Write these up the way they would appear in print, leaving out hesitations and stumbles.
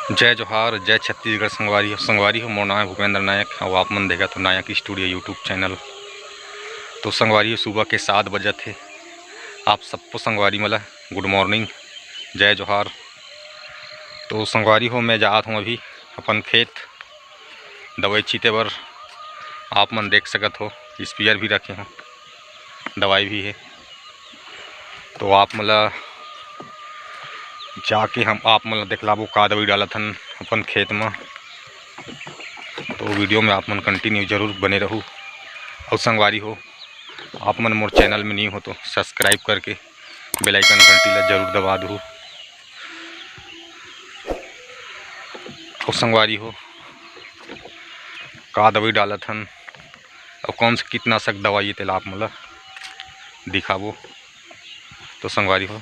जय जोहार, जय छत्तीसगढ़। संगवारी हो मोर नाम है भूपेंद्र नायक और आप मन देखा तो नायक स्टूडियो यूट्यूब चैनल। तो संगवारी हो सुबह के 7 बजे थे। आप सबको संगवारी मला गुड मॉर्निंग, जय जोहार। तो संगवारी हो मैं जात हूँ अभी अपन खेत दवाई छीते बर। आप मन देख सकत हो स्पीयर भी रखे हैं, दवाई भी है। तो आप मला जाके आप मला दिखलाबो का दवाई डालत हन अपन खेत में। तो वीडियो में आप मन कंटिन्यू जरूर बने रहू। और संगवारी हो आप मन मोर चैनल में नहीं हो तो सब्सक्राइब करके बेल आइकन घंटी ला जरूर दबा दो। और संगवारी हो का दवाई डालत हन और कौन सा कीटनाशक दवाई तेल आप मला दिखाबो। तो संगवारी हो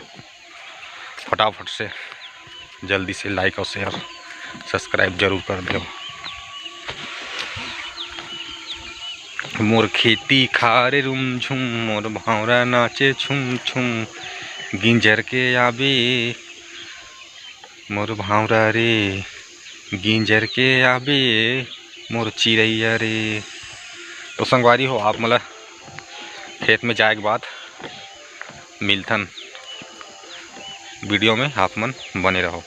फटाफट से जल्दी से लाइक और शेयर सब्सक्राइब जरूर कर दो। मोर खेती खारे रुम झुम, मोर भावरा नाचे छुम छुम। गिंजर के आबे मोर भावरा रे, गिंजर के आबे मोर चिड़ैया रे। तो संगवारी हो आप मला खेत में जाए के बाद मिलथन। वीडियो में आप मन बने रहो।